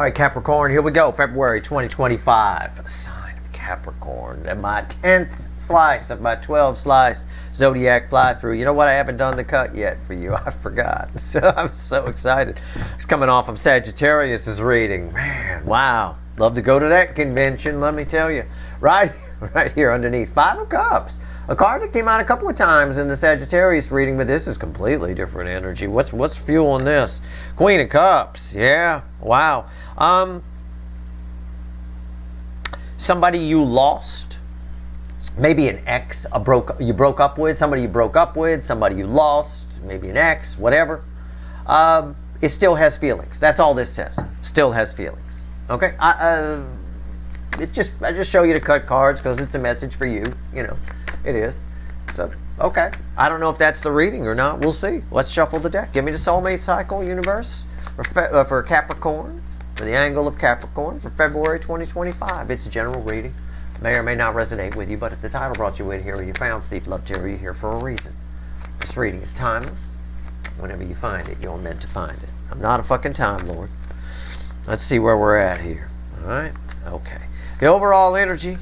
All right, Capricorn, here we go. February 2025 for the sign of Capricorn. And my 10th slice of my 12 slice zodiac fly through. You know what? I haven't done the cut yet for you. I forgot. So I'm so excited. It's coming off of Sagittarius's reading. Man, wow. Love to go to that convention, let me tell you. Right here underneath. 5 of Cups. A card that came out a couple of times in the Sagittarius reading, but this is completely different energy. What's fueling this? Queen of Cups. Yeah. Wow. Somebody you lost. Maybe an ex you broke up with. Somebody you broke up with. Somebody you lost. Maybe an ex. Whatever. It still has feelings. That's all this says. Still has feelings. Okay. I just show you to cut cards because it's a message for you. You know. It is. So, okay. I don't know if that's the reading or not. We'll see. Let's shuffle the deck. Give me the soulmate cycle, universe, for Capricorn, for the angle of Capricorn, for February 2025. It's a general reading. May or may not resonate with you, but if the title brought you in here or you found Steve Love Terry, you're here for a reason. This reading is timeless. Whenever you find it, you're meant to find it. I'm not a fucking Time Lord. Let's see where we're at here. All right? Okay. The overall energy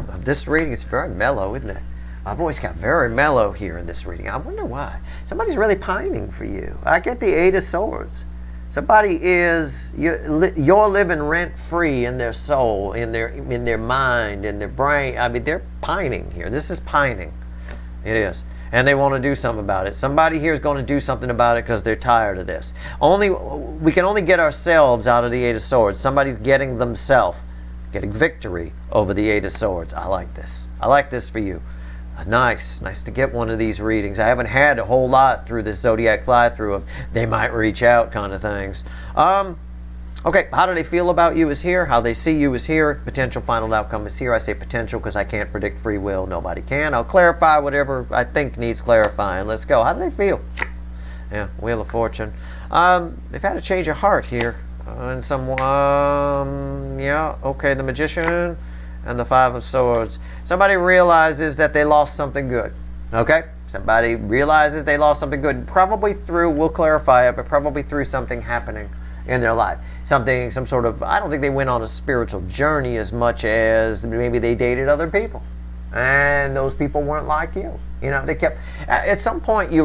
of this reading is very mellow, isn't it? My voice got very mellow here in this reading. I wonder why. Somebody's really pining for you. I get the 8 of Swords. Somebody is, you're living rent-free in their soul, in their mind, in their brain. I mean, they're pining here. This is pining. It is. And they want to do something about it. Somebody here is going to do something about it because they're tired of this. We can only get ourselves out of the 8 of Swords. Somebody's getting victory over the 8 of Swords. I like this. I like this for you. Nice to get one of these readings. I haven't had a whole lot through this zodiac fly-through of they might reach out kind of things. Okay, how do they feel about you is here. How they see you is here. Potential final outcome is here. I say potential because I can't predict free will. Nobody can. I'll clarify whatever I think needs clarifying. Let's go. How do they feel? Yeah, Wheel of Fortune. They've had a change of heart here. And yeah, okay, the Magician and the 5 of Swords. Somebody realizes that they lost something good. Okay? Somebody realizes they lost something good. Probably through, we'll clarify it, but probably through something happening in their life. Some sort of, I don't think they went on a spiritual journey as much as maybe they dated other people. And those people weren't like you. You know, they kept, at some point you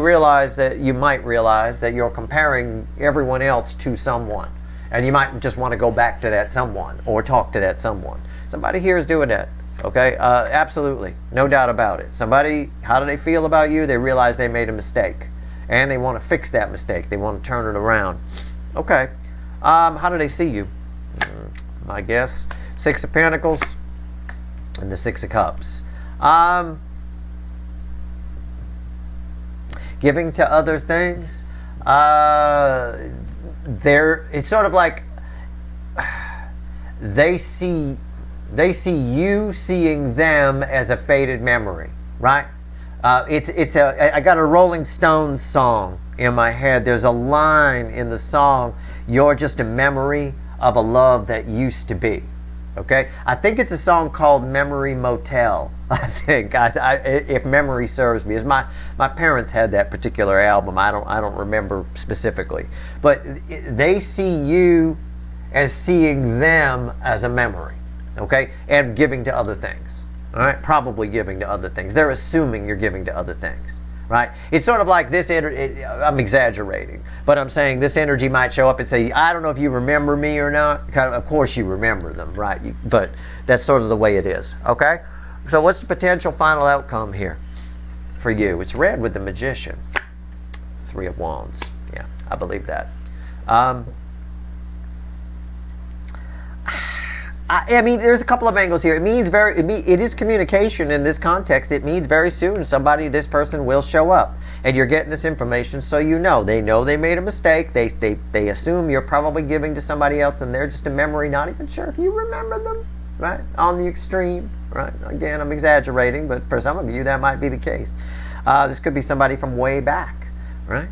might realize that you're comparing everyone else to someone. And you might just want to go back to that someone or talk to that someone. Somebody here is doing that, okay? Absolutely, no doubt about it. Somebody, how do they feel about you? They realize they made a mistake, and they want to fix that mistake. They want to turn it around. Okay, how do they see you? I guess 6 of Pentacles and the 6 of Cups. Giving to other things. It's sort of like they see you seeing them as a faded memory, right? I got a Rolling Stones song in my head. There's a line in the song, "You're just a memory of a love that used to be." Okay, I think it's a song called "Memory Motel." I think, if memory serves me, as my parents had that particular album. I don't remember specifically, but they see you as seeing them as a memory. Okay, and giving to other things. All right, probably giving to other things. They're assuming you're giving to other things, right? It's sort of like this. I'm exaggerating, but I'm saying this energy might show up and say, "I don't know if you remember me or not." Of course, you remember them, right? But that's sort of the way it is. Okay, so what's the potential final outcome here for you? It's red with the Magician, 3 of Wands. Yeah, I believe that. I mean, there's a couple of angles here. It means it is communication in this context. It means very soon this person will show up, and you're getting this information, so you know they made a mistake. They assume you're probably giving to somebody else, and they're just a memory, not even sure if you remember them, right? On the extreme, right? Again, I'm exaggerating, but for some of you that might be the case. This could be somebody from way back, right?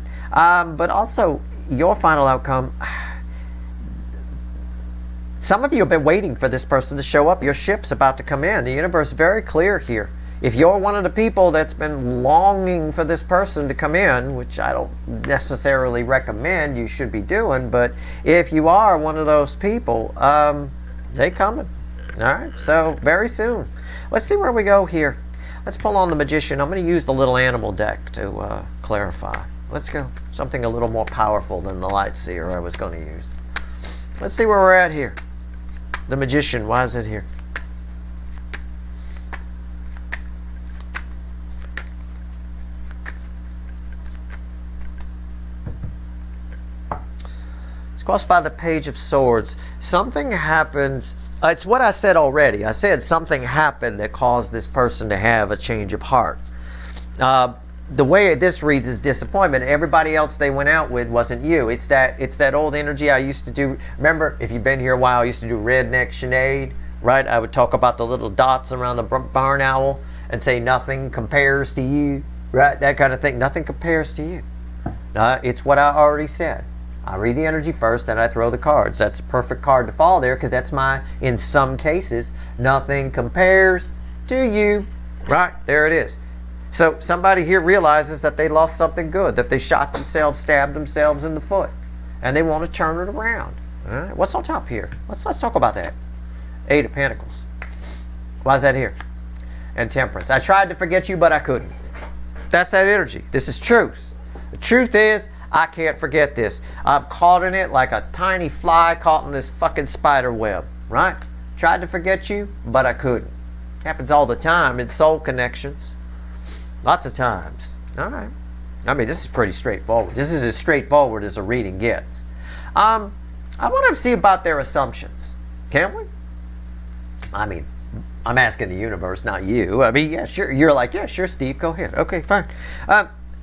But also your final outcome. Some of you have been waiting for this person to show up. Your ship's about to come in. The universe is very clear here. If you're one of the people that's been longing for this person to come in, which I don't necessarily recommend you should be doing, but if you are one of those people, they coming. All right, so very soon. Let's see where we go here. Let's pull on the Magician. I'm going to use the little animal deck to clarify. Let's go. Something a little more powerful than the Light Seer I was going to use. Let's see where we're at here. The Magician, why is it here? It's crossed by the Page of Swords. Something happened. It's what I said already. I said something happened that caused this person to have a change of heart. The way this reads is disappointment. Everybody else they went out with wasn't you. It's that old energy I used to do. Remember, if you've been here a while, I used to do Redneck Sinead, right? I would talk about the little dots around the barn owl and say nothing compares to you, right? That kind of thing. Nothing compares to you. It's what I already said. I read the energy first, then I throw the cards. That's the perfect card to fall there because that's my, in some cases, nothing compares to you. Right? There it is. So somebody here realizes that they lost something good, that they shot themselves, stabbed themselves in the foot, and they want to turn it around. All right? What's on top here? Let's talk about that. 8 of Pentacles. Why is that here? And Temperance. I tried to forget you, but I couldn't. That's that energy. This is truth. The truth is, I can't forget this. I'm caught in it like a tiny fly caught in this fucking spider web. Right? Tried to forget you, but I couldn't. Happens all the time in soul connections. Lots of times. All right. I mean, this is pretty straightforward. This is as straightforward as a reading gets. I want to see about their assumptions. Can't we? I mean, I'm asking the universe, not you. I mean, yeah, sure. You're like, yeah, sure, Steve, go ahead. Okay, fine.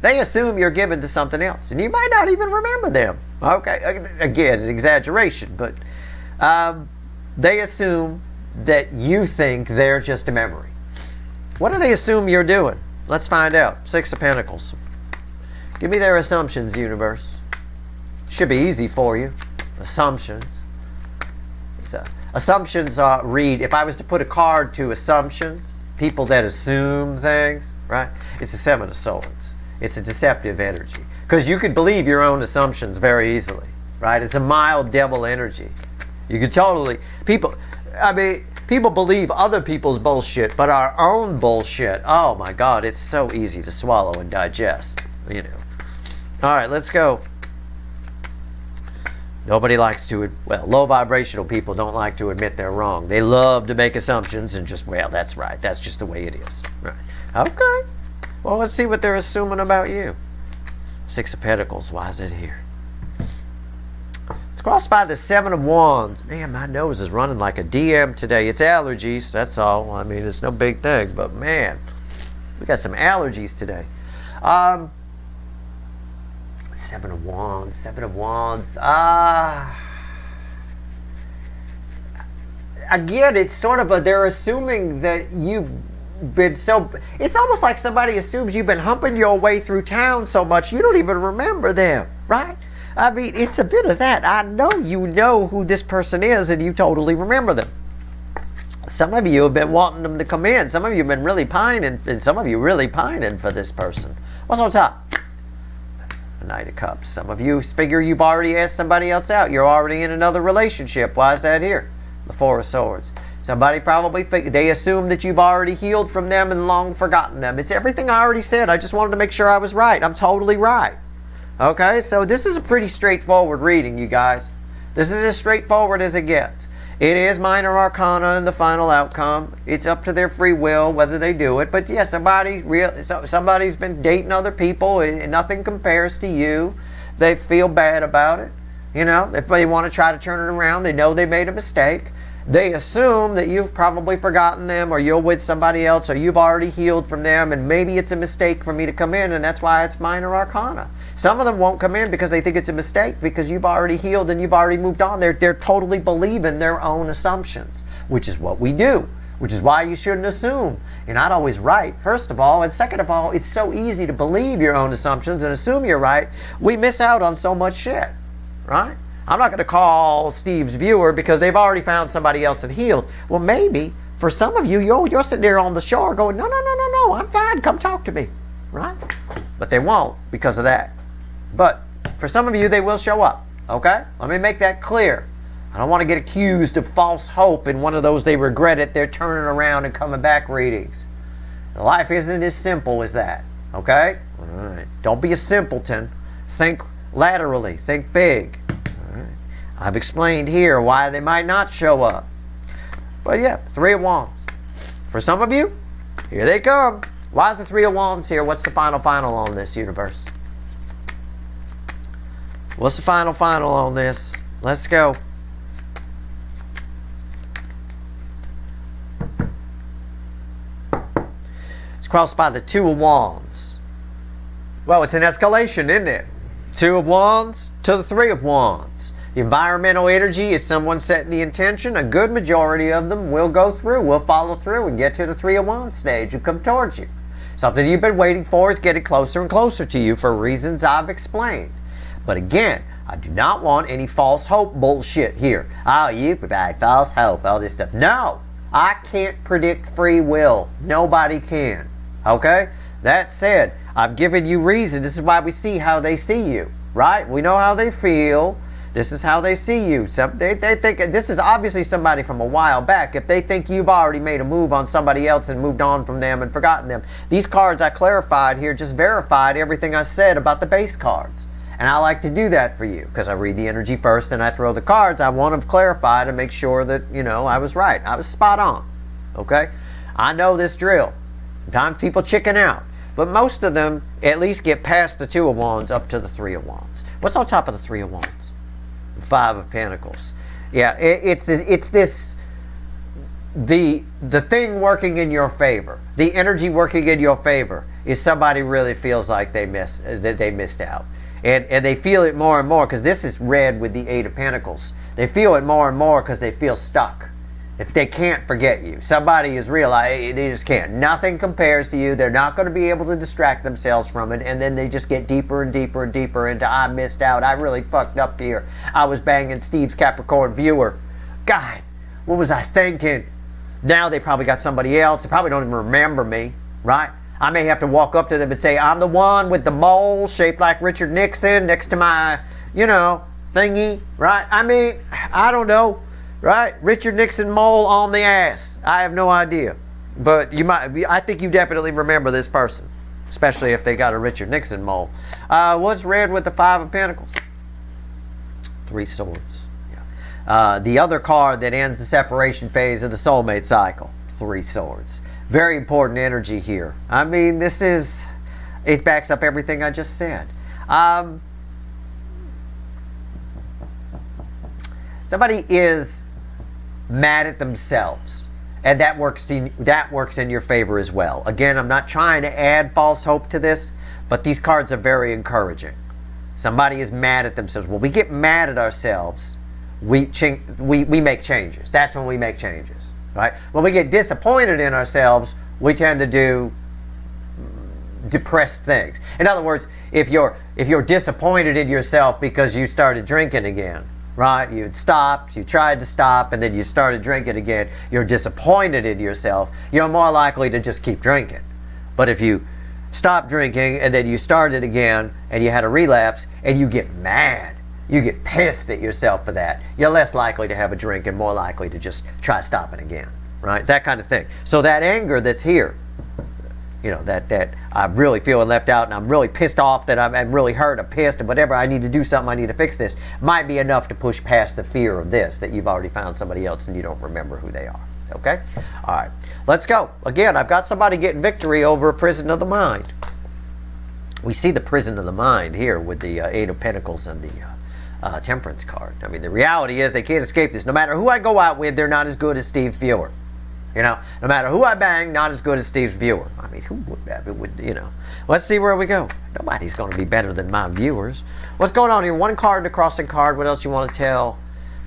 They assume you're given to something else, and you might not even remember them. Okay, again, an exaggeration, but they assume that you think they're just a memory. What do they assume you're doing? Let's find out. 6 of Pentacles. Give me their assumptions, universe. Should be easy for you. Assumptions. Assumptions read, if I was to put a card to assumptions, people that assume things, right? It's a 7 of Swords. It's a deceptive energy. Because you could believe your own assumptions very easily, right? It's a mild devil energy. You could totally, people believe other people's bullshit, but our own bullshit, oh my God, it's so easy to swallow and digest, you know. All right, let's go. Nobody likes to, well, low vibrational people don't like to admit they're wrong. They love to make assumptions and just, well, that's right. That's just the way it is. Right. Okay. Well, let's see what they're assuming about you. 6 of Pentacles. Why is it here? It's crossed by the 7 of Wands. Man, my nose is running like a DM today. It's allergies. That's all. I mean, it's no big thing. But, man, we got some allergies today. 7 of Wands. 7 of Wands. Again, it's sort of they're assuming that you've been so, it's almost like somebody assumes you've been humping your way through town so much you don't even remember them, right? I mean, it's a bit of that. I know you know who this person is and you totally remember them. Some of you have been wanting them to come in. Some of you have been really pining, and some of you really pining for this person. What's on top? The Knight of Cups. Some of you figure you've already asked somebody else out. You're already in another relationship. Why is that here? The 4 of Swords. Somebody probably, they assume that you've already healed from them and long forgotten them. It's everything I already said. I just wanted to make sure I was right. I'm totally right. Okay, so this is a pretty straightforward reading, you guys. This is as straightforward as it gets. It is minor arcana in the final outcome. It's up to their free will whether they do it. But yeah, somebody's been dating other people. Nothing compares to you. They feel bad about it. You know, if they want to try to turn it around, they know they made a mistake. They assume that you've probably forgotten them, or you're with somebody else, or you've already healed from them, and maybe it's a mistake for me to come in, and that's why it's minor arcana. Some of them won't come in because they think it's a mistake because you've already healed and you've already moved on. They're totally believing their own assumptions, which is what we do, which is why you shouldn't assume. You're not always right, first of all, and second of all, it's so easy to believe your own assumptions and assume you're right. We miss out on so much shit, right? I'm not going to call Steve's viewer because they've already found somebody else and healed. Well, maybe For some of you, you're sitting there on the shore going, no, no, no, no, no, I'm fine. Come talk to me, right? But they won't because of that. But for some of you, they will show up, okay? Let me make that clear. I don't want to get accused of false hope in one of those they regret it, they're turning around and coming back readings. Life isn't as simple as that, okay? All right. Don't be a simpleton. Think laterally. Think big. All right. I've explained here why they might not show up. But yeah, Three of Wands. For some of you, here they come. Why is the Three of Wands here? What's the final on this, universe? What's the final on this? Let's go. It's crossed by the Two of Wands. Well, it's an escalation, isn't it? Two of Wands to the Three of Wands. The environmental energy is someone setting the intention. A good majority of them will go through, will follow through and get to the Three of Wands stage and come towards you. Something you've been waiting for is getting closer and closer to you for reasons I've explained. But again, I do not want any false hope bullshit here. Oh, you provide false hope, all this stuff. No, I can't predict free will. Nobody can. Okay? That said, I've given you reason. This is why we see how they see you, right? We know how they feel. This is how they see you. They think this is obviously somebody from a while back. If they think you've already made a move on somebody else and moved on from them and forgotten them. These cards I clarified here just verified everything I said about the base cards. And I like to do that for you because I read the energy first and I throw the cards. I want to clarify to make sure that, you know, I was right. I was spot on. Okay? I know this drill. Sometimes people chicken out. But most of them at least get past the Two of Wands up to the Three of Wands. What's on top of the Three of Wands? Five of Pentacles. Yeah, it's this the thing working in your favor, the energy working in your favor is somebody really feels like they missed out, and they feel it more and more because this is red with the Eight of Pentacles. They feel it more and more because they feel stuck. If they can't forget you, somebody is realizing they just can't. Nothing compares to you. They're not going to be able to distract themselves from it, and then they just get deeper and deeper and deeper into I missed out. I really fucked up here. I was banging Steve's Capricorn viewer. God, what was I thinking? Now they probably got somebody else. They probably don't even remember me, right? I may have to walk up to them and say, I'm the one with the mole shaped like Richard Nixon next to my, you know, thingy, right? I mean, I don't know. Right? Richard Nixon mole on the ass. I have no idea. But you might, I think you definitely remember this person. Especially if they got a Richard Nixon mole. What's red with the Five of Pentacles? Three Swords. Yeah. The other card that ends the separation phase of the soulmate cycle. Three Swords. Very important energy here. I mean, it backs up everything I just said. Somebody is mad at themselves, and that works in your favor as well. Again, I'm not trying to add false hope to this, but these cards are very encouraging. Somebody is mad at themselves. When we get mad at ourselves, we make changes. That's when we make changes, right? When we get disappointed in ourselves, we tend to do depressed things. In other words, if you're disappointed in yourself because you started drinking again, right? You stopped, you tried to stop, and then you started drinking again. You're disappointed in yourself. You're more likely to just keep drinking. But if you stop drinking and then you started again and you had a relapse and you get mad, you get pissed at yourself for that, you're less likely to have a drink and more likely to just try stopping again, right? That kind of thing. So that anger that's here, you know, that I'm really feeling left out and I'm really pissed off, that I'm really hurt, I'm pissed, and whatever, I need to do something, I need to fix this, might be enough to push past the fear of this, that you've already found somebody else and you don't remember who they are. Okay? All right. Let's go. Again, I've got somebody getting victory over a prison of the mind. We see the prison of the mind here with the Eight of Pentacles and the Temperance card. I mean, the reality is they can't escape this. No matter who I go out with, they're not as good as Steve's viewer. You know, no matter who I bang, not as good as Steve's viewer. I mean, who would have it? Would, you know. Let's see where we go. Nobody's going to be better than my viewers. What's going on here? One card and a crossing card. What else you want to tell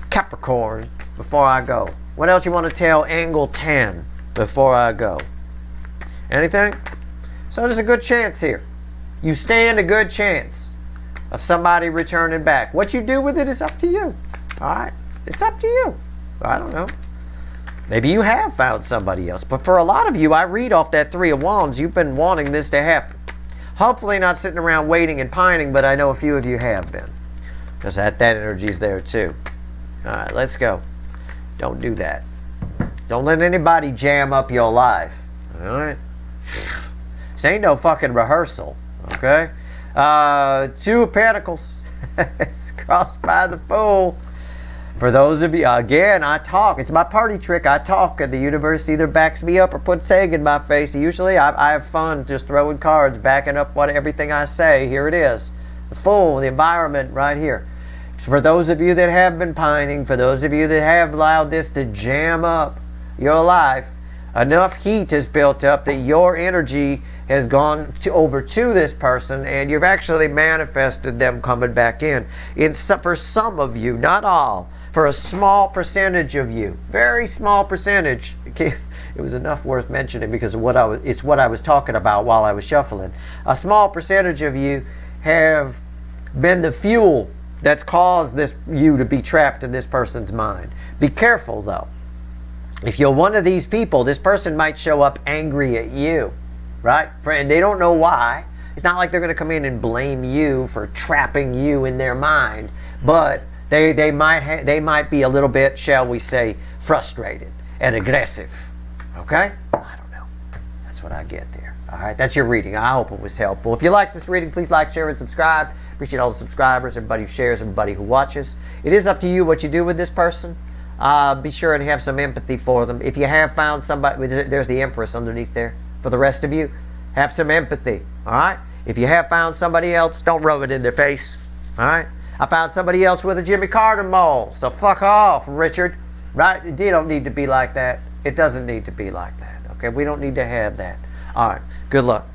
Capricorn before I go? What else you want to tell Angle 10 before I go? Anything? So there's a good chance here. You stand a good chance of somebody returning back. What you do with it is up to you. All right? It's up to you. I don't know. Maybe you have found somebody else. But for a lot of you, I read off that Three of Wands, you've been wanting this to happen. Hopefully not sitting around waiting and pining, but I know a few of you have been. Because that energy's there too. All right, let's go. Don't do that. Don't let anybody jam up your life. All right? This ain't no fucking rehearsal. Okay? Two of Pentacles. It's crossed by the Fool. For those of you, again, I talk. It's my party trick. I talk, and the universe either backs me up or puts egg in my face. Usually, I have fun just throwing cards, backing up everything I say. Here it is. The Fool, the environment right here. For those of you that have been pining, for those of you that have allowed this to jam up your life, enough heat is built up that your energy has gone over to this person, and you've actually manifested them coming back in. For some of you, not all, for a small percentage of you, very small percentage. It was enough worth mentioning because of it's what I was talking about while I was shuffling. A small percentage of you have been the fuel that's caused you to be trapped in this person's mind. Be careful though. If you're one of these people, this person might show up angry at you, right? And they don't know why. It's not like they're going to come in and blame you for trapping you in their mind, but they might be a little bit, shall we say, frustrated and aggressive. Okay? I don't know. That's what I get there. All right, that's your reading. I hope it was helpful. If you like this reading, please like, share, and subscribe. Appreciate all the subscribers, everybody who shares, everybody who watches. It is up to you what you do with this person. Be sure and have some empathy for them. If you have found somebody, there's the Empress underneath there. For the rest of you, have some empathy. All right? If you have found somebody else, don't rub it in their face. All right? I found somebody else with a Jimmy Carter mole. So fuck off, Richard. Right? You don't need to be like that. It doesn't need to be like that. Okay? We don't need to have that. All right. Good luck.